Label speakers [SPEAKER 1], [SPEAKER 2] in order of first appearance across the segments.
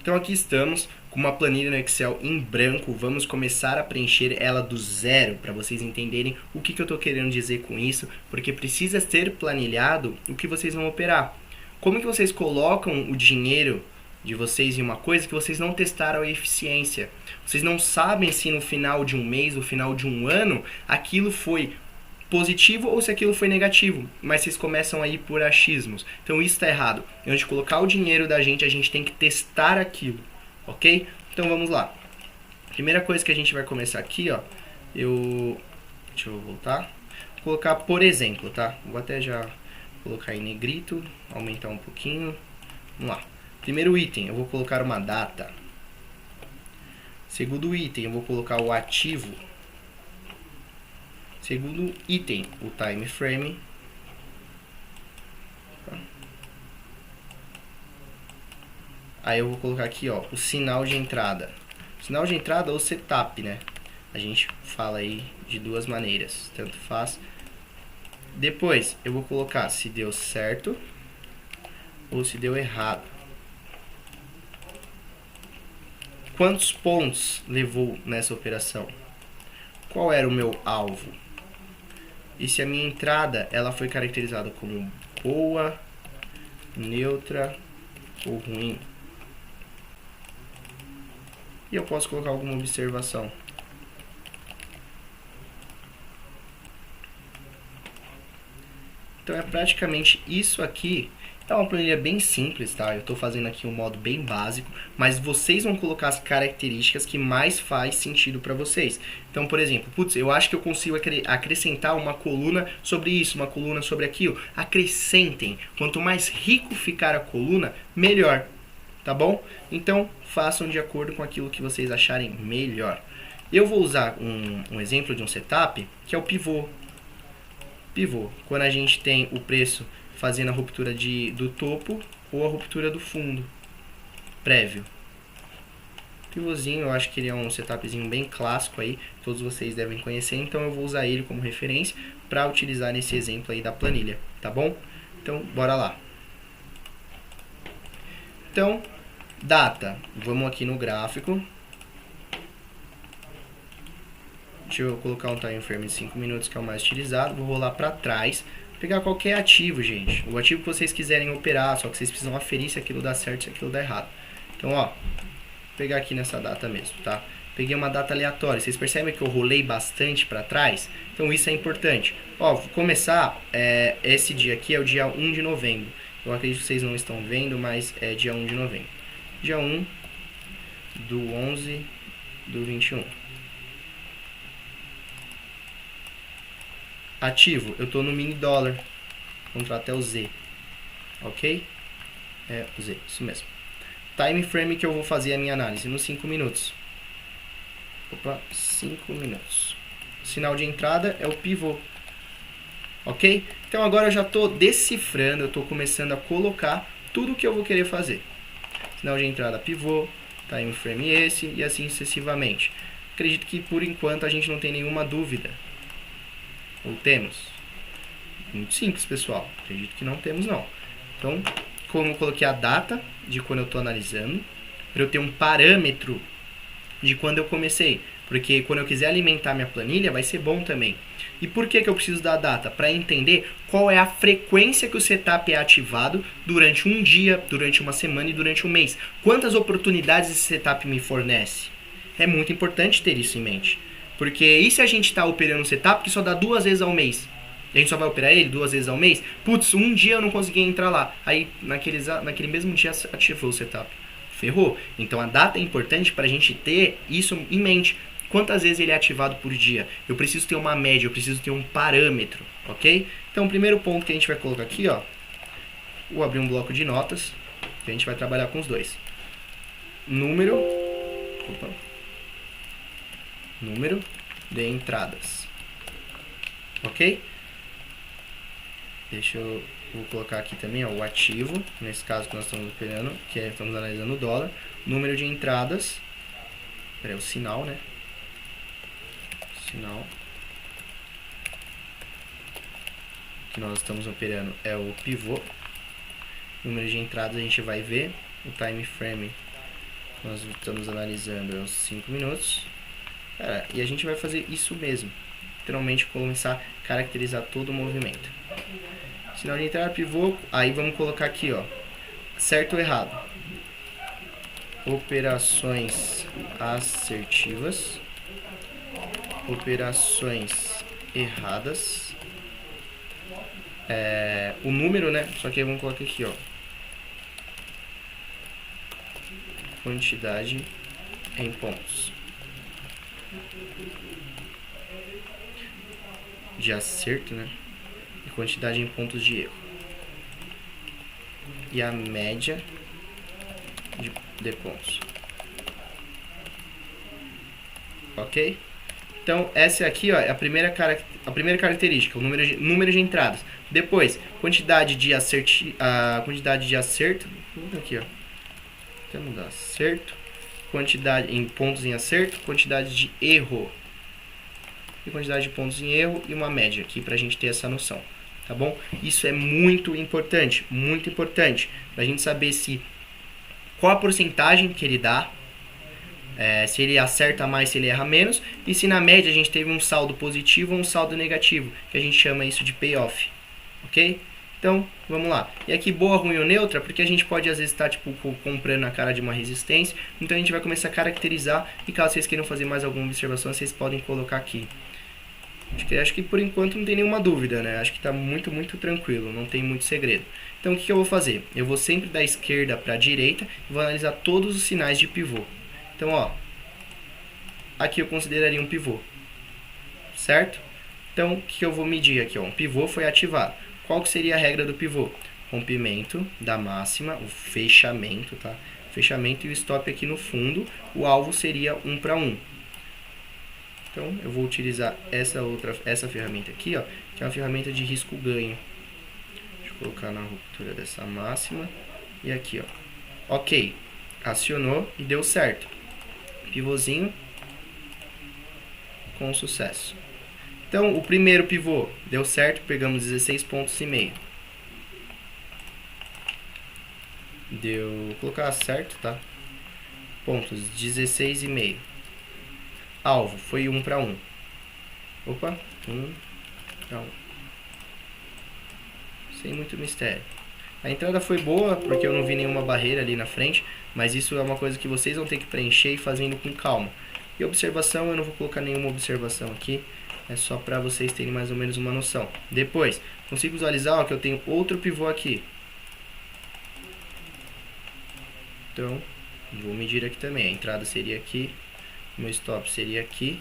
[SPEAKER 1] Então aqui estamos com uma planilha no Excel em branco, vamos começar a preencher ela do zero, para vocês entenderem o que eu estou querendo dizer com isso, porque precisa ser planilhado o que vocês vão operar. Como que vocês colocam o dinheiro de vocês em uma coisa que vocês não testaram a eficiência? Vocês não sabem se no final de um mês, no final de um ano, aquilo foi positivo ou se aquilo foi negativo, mas vocês começam a ir por achismos. Então isso está errado. Antes de colocar o dinheiro da gente, a gente tem que testar aquilo, ok? Então vamos lá. Primeira coisa que a gente vai começar aqui, ó, deixa eu voltar. Vou colocar por exemplo, tá? Vou até já colocar em negrito, aumentar um pouquinho. Vamos lá. Primeiro item, eu vou colocar uma data. Segundo item, eu vou colocar o ativo. Segundo item, o time frame. Aí eu vou colocar aqui, ó, o sinal de entrada. O sinal de entrada ou setup, né? A gente fala aí de duas maneiras, tanto faz. Depois eu vou colocar se deu certo ou se deu errado. Quantos pontos levou nessa operação? Qual era o meu alvo? E se a minha entrada ela foi caracterizada como boa, neutra ou ruim? E eu posso colocar alguma observação. Então é praticamente isso aqui. É uma planilha bem simples, tá? Eu estou fazendo aqui um modo bem básico, mas vocês vão colocar as características que mais faz sentido para vocês. Então, por exemplo, putz, eu acho que eu consigo acrescentar uma coluna sobre isso, uma coluna sobre aquilo. Acrescentem. Quanto mais rico ficar a coluna, melhor, tá bom? Então, façam de acordo com aquilo que vocês acharem melhor. Eu vou usar um exemplo de um setup, que é o pivô. Pivô, quando a gente tem o preço fazendo a ruptura do topo ou a ruptura do fundo prévio. Pivôzinho, eu acho que ele é um setupzinho bem clássico aí, todos vocês devem conhecer, então eu vou usar ele como referência para utilizar nesse exemplo aí da planilha, tá bom? Então, bora lá. Então, data, vamos aqui no gráfico. Deixa eu colocar um time frame de 5 minutos, que é o mais utilizado, vou rolar para trás. Pegar qualquer ativo, gente. O ativo que vocês quiserem operar, só que vocês precisam aferir se aquilo dá certo, se aquilo dá errado. Então, ó, vou pegar aqui nessa data mesmo, tá? Peguei uma data aleatória. Vocês percebem que eu rolei bastante para trás? Então, isso é importante. Ó, vou começar, esse dia aqui é o dia 1 de novembro. Eu acredito que vocês não estão vendo, mas é dia 1 de novembro. Dia 1 do 11 do 21. Ativo, eu estou no mini dólar. Contrato é o Z. Ok? É o Z, isso mesmo. Time frame que eu vou fazer a minha análise nos 5 minutos. Opa, 5 minutos. Sinal de entrada é o pivô. Ok? Então agora eu já estou decifrando, eu estou começando a colocar tudo o que eu vou querer fazer. Sinal de entrada pivô, time frame esse e assim sucessivamente. Acredito que por enquanto a gente não tem nenhuma dúvida. Ou temos? Muito simples, pessoal. Acredito que não temos, não. Então, como eu coloquei a data de quando eu estou analisando, para eu ter um parâmetro de quando eu comecei. Porque quando eu quiser alimentar minha planilha, vai ser bom também. E por que eu preciso da data? Para entender qual é a frequência que o setup é ativado durante um dia, durante uma semana e durante um mês. Quantas oportunidades esse setup me fornece? É muito importante ter isso em mente. Porque e se a gente está operando um setup que só dá 2 vezes ao mês? A gente só vai operar ele 2 vezes ao mês? Putz, um dia eu não consegui entrar lá. Aí naquele mesmo dia ativou o setup. Ferrou. Então a data é importante para a gente ter isso em mente. Quantas vezes ele é ativado por dia? Eu preciso ter uma média, eu preciso ter um parâmetro, ok? Então o primeiro ponto que a gente vai colocar aqui, ó. Vou abrir um bloco de notas, que a gente vai trabalhar com os dois. Número de entradas. Ok? Vou colocar aqui também, ó, o ativo, nesse caso que nós estamos operando, que estamos analisando o dólar. Número de entradas, o sinal, né? Sinal que nós estamos operando é o pivô. Número de entradas a gente vai ver, o time frame nós estamos analisando os 5 minutos. E a gente vai fazer isso mesmo. Literalmente começar a caracterizar todo o movimento. Sinal de entrada, pivô. Aí vamos colocar aqui, ó, certo ou errado. Operações assertivas. Operações erradas. O número, né? Só que aí vamos colocar aqui, ó, quantidade em pontos de acerto, né? E quantidade em pontos de erro. E a média de pontos. Ok? Então, essa aqui, ó, é a primeira característica, o número de entradas. Depois, quantidade de acerto. Vou botar aqui, ó. Até mudar. Acerto. Quantidade em pontos em acerto. Quantidade de erro. E quantidade de pontos em erro. E uma média aqui pra gente ter essa noção. Tá bom? Isso é muito importante. Muito importante. Pra gente saber qual a porcentagem que ele dá. Se ele acerta mais, se ele erra menos. E se na média a gente teve um saldo positivo ou um saldo negativo. Que a gente chama isso de payoff. Ok? Então, vamos lá. E aqui, boa, ruim ou neutra, porque a gente pode, às vezes, estar tipo, comprando na cara de uma resistência. Então, a gente vai começar a caracterizar. E caso vocês queiram fazer mais alguma observação, vocês podem colocar aqui. Acho que, por enquanto, não tem nenhuma dúvida, né? Acho que está muito, muito tranquilo. Não tem muito segredo. Então, o que eu vou fazer? Eu vou sempre da esquerda para a direita e vou analisar todos os sinais de pivô. Então, ó. Aqui eu consideraria um pivô. Certo? Então, o que eu vou medir aqui? Ó? Um pivô foi ativado. Qual que seria a regra do pivô? Rompimento da máxima, o fechamento, tá? Fechamento e o stop aqui no fundo. O alvo seria 1 para 1. Então, eu vou utilizar essa ferramenta aqui, ó, que é uma ferramenta de risco-ganho. Deixa eu colocar na ruptura dessa máxima. E aqui, ó. Ok. Acionou e deu certo. Pivôzinho com sucesso. Então, o primeiro pivô deu certo, pegamos 16 pontos e meio. Vou colocar certo, tá? Pontos 16 e meio. Alvo foi 1 para 1. Opa, 1 para 1. Sem muito mistério. A entrada foi boa, porque eu não vi nenhuma barreira ali na frente, mas isso é uma coisa que vocês vão ter que preencher e fazendo com calma. E observação, eu não vou colocar nenhuma observação aqui. É só para vocês terem mais ou menos uma noção. Depois, consigo visualizar, ó, que eu tenho outro pivô aqui. Então, vou medir aqui também. A entrada seria aqui. Meu stop seria aqui.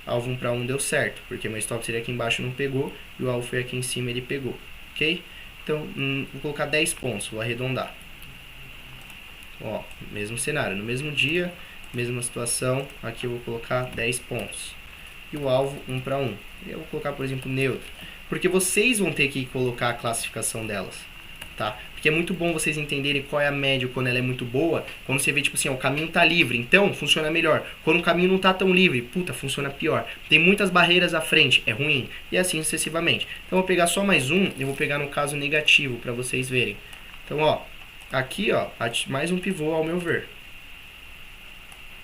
[SPEAKER 1] Alvo 1 para 1 deu certo, porque meu stop seria aqui embaixo, não pegou. E o alvo foi aqui em cima, ele pegou. Ok? Então, vou colocar 10 pontos. Vou arredondar. Ó, mesmo cenário. No mesmo dia, mesma situação. Aqui eu vou colocar 10 pontos. E o alvo 1 para 1. Eu vou colocar, por exemplo, neutro. Porque vocês vão ter que colocar a classificação delas. Tá? Porque é muito bom vocês entenderem qual é a média quando ela é muito boa. Quando você vê, tipo assim, ó, o caminho tá livre, então funciona melhor. Quando o caminho não tá tão livre, puta, funciona pior. Tem muitas barreiras à frente, é ruim. E assim sucessivamente. Então eu vou pegar só mais um, eu vou pegar no caso negativo, para vocês verem. Então, ó, aqui, ó, mais um pivô ao meu ver.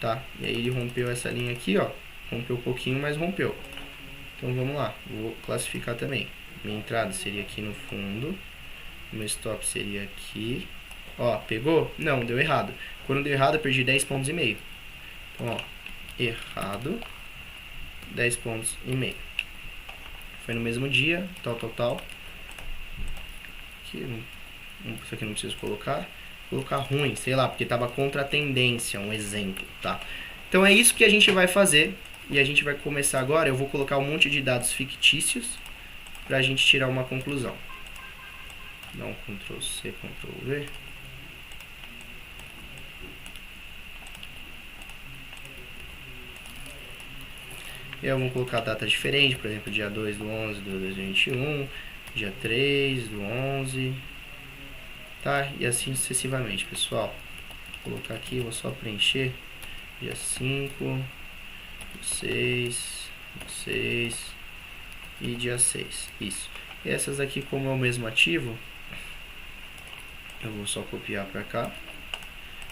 [SPEAKER 1] Tá? E aí ele rompeu essa linha aqui, ó. Rompeu um pouquinho, mas rompeu. Então vamos lá, vou classificar também. Minha entrada seria aqui no fundo. Meu stop seria aqui. Ó, pegou? Não, deu errado. Quando deu errado, eu perdi 10 pontos e meio. Então, ó, errado. 10 pontos e meio. Foi no mesmo dia, tal. Aqui, isso aqui não preciso colocar. Vou colocar ruim, sei lá, porque tava contra a tendência, um exemplo, tá? Então é isso que a gente vai fazer. E a gente vai começar agora. Eu vou colocar um monte de dados fictícios pra gente tirar uma conclusão. Dá um Ctrl C, Ctrl V. E eu vou colocar data diferente, por exemplo, dia 2 do 11 de 2021, dia 3 do 11, tá? E assim sucessivamente, pessoal. Vou colocar aqui, vou só preencher dia 5, 6 e dia 6, isso. E essas aqui, como é o mesmo ativo, eu vou só copiar para cá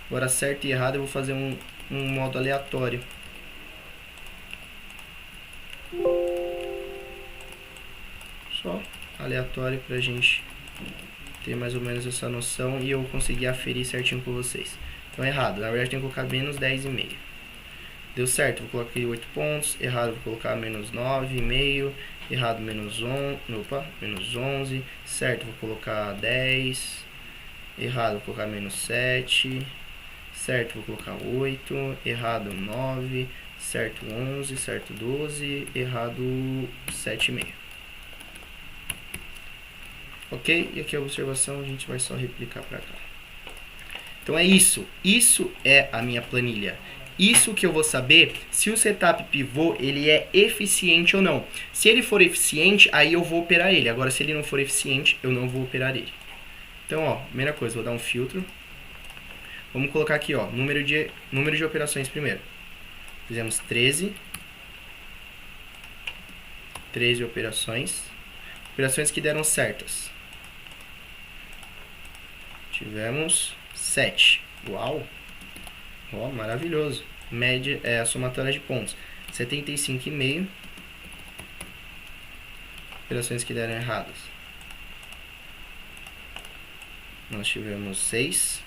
[SPEAKER 1] Agora certo e errado eu vou fazer um modo aleatório. Só aleatório pra gente ter mais ou menos essa noção e eu conseguir aferir certinho com vocês. Então errado, na verdade tem que colocar menos 10,5. Deu certo, vou colocar aqui 8 pontos. Errado, vou colocar menos 9,5. Errado, menos 11. Certo, vou colocar 10. Errado, vou colocar menos 7. Certo, vou colocar 8. Errado, 9. Certo, 11. Certo, 12. Errado, 7,5. Ok? E aqui a observação a gente vai só replicar para cá. Então é isso. Isso é a minha planilha. Isso que eu vou saber se o setup pivô ele é eficiente ou não. Se ele for eficiente, aí eu vou operar ele. Agora, se ele não for eficiente, eu não vou operar ele. Então, ó, primeira coisa, vou dar um filtro. Vamos colocar aqui, ó, número de operações primeiro. Fizemos 13 operações. Operações que deram certas. Tivemos 7. Uau! Ó, maravilhoso. Média é a somatória de pontos. 75,5. Operações que deram erradas. Nós tivemos 6.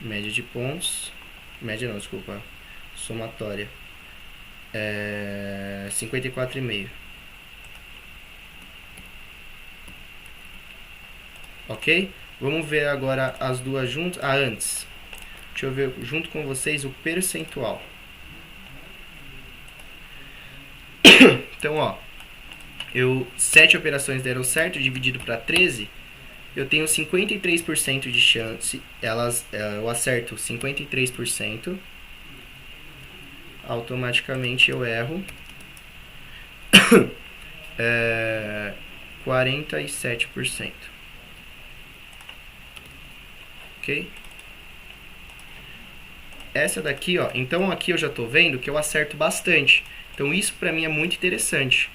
[SPEAKER 1] Média de pontos. Média não, desculpa. Somatória. 54,5. Ok? Vamos ver agora as duas juntas. Antes. Deixa eu ver junto com vocês o percentual. Então, ó. 7 operações deram certo, dividido para 13. Eu tenho 53% de chance. Eu acerto 53%. Automaticamente eu erro. 47%. Ok? Essa daqui, ó. Então aqui eu já tô vendo que eu acerto bastante. Então isso pra mim é muito interessante.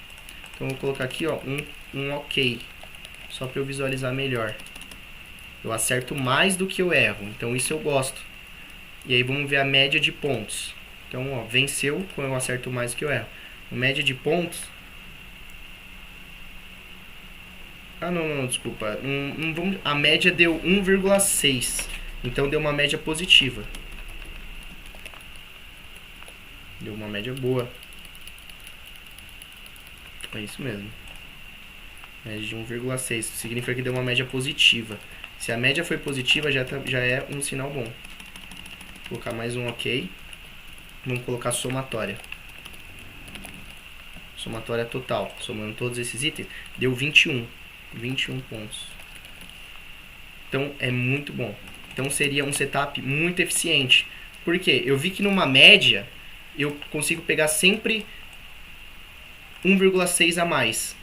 [SPEAKER 1] Então eu vou colocar aqui, ó, um ok. Só pra eu visualizar melhor. Eu acerto mais do que eu erro. Então isso eu gosto. E aí vamos ver a média de pontos. Então, ó, venceu quando eu acerto mais do que eu erro. A média de pontos... não, desculpa. A média deu 1,6. Então deu uma média positiva. Deu uma média boa. É isso mesmo. Média de 1,6. Significa que deu uma média positiva. Se a média foi positiva, já é um sinal bom. Vou colocar mais um ok. Vamos colocar somatória. Somatória total. Somando todos esses itens, deu 21 pontos. Então é muito bom. Então seria um setup muito eficiente. Por quê? Eu vi que numa média eu consigo pegar sempre 1,6 a mais.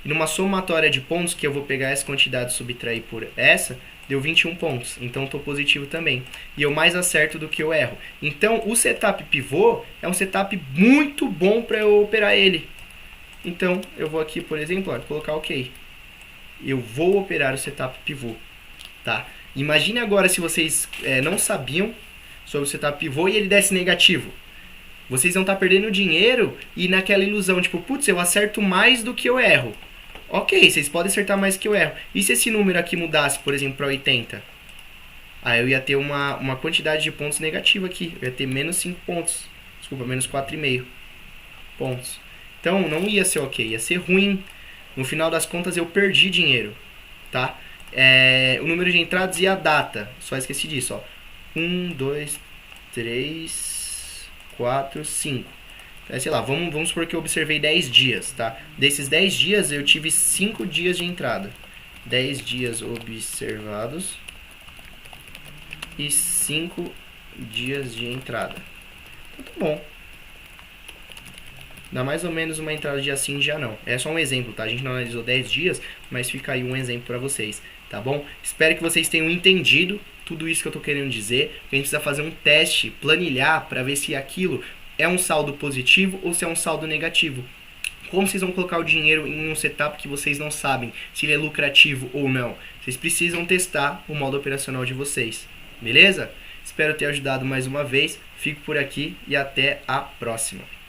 [SPEAKER 1] E numa somatória de pontos, que eu vou pegar essa quantidade e subtrair por essa, deu 21 pontos. Então estou positivo também. E eu mais acerto do que eu erro. Então o setup pivô é um setup muito bom para eu operar ele. Então eu vou aqui, por exemplo, ó, colocar ok. Eu vou operar o setup pivô. Tá? Imagine agora se vocês não sabiam sobre o setup pivô e ele desse negativo. Vocês vão estar perdendo dinheiro e naquela ilusão, tipo, putz, eu acerto mais do que eu erro. Ok, vocês podem acertar mais do que eu erro. E se esse número aqui mudasse, por exemplo, para 80? Aí eu ia ter uma quantidade de pontos negativa aqui. Eu ia ter menos 5 pontos. Desculpa, menos 4,5 pontos. Então não ia ser ok, ia ser ruim. No final das contas eu perdi dinheiro. Tá? O número de entradas e a data. Só esqueci disso, ó. 1, 2, 3, 4, 5. Sei lá, vamos supor que eu observei 10 dias, tá? Desses 10 dias eu tive 5 dias de entrada. 10 dias observados e 5 dias de entrada. Então tá bom. Dá mais ou menos uma entrada de assim, dia não. É só um exemplo, tá? A gente não analisou 10 dias, mas fica aí um exemplo para vocês, tá bom? Espero que vocês tenham entendido tudo isso que eu tô querendo dizer. A gente precisa fazer um teste, planilhar, para ver se aquilo é um saldo positivo ou se é um saldo negativo. Como vocês vão colocar o dinheiro em um setup que vocês não sabem se ele é lucrativo ou não? Vocês precisam testar o modo operacional de vocês, beleza? Espero ter ajudado mais uma vez. Fico por aqui e até a próxima.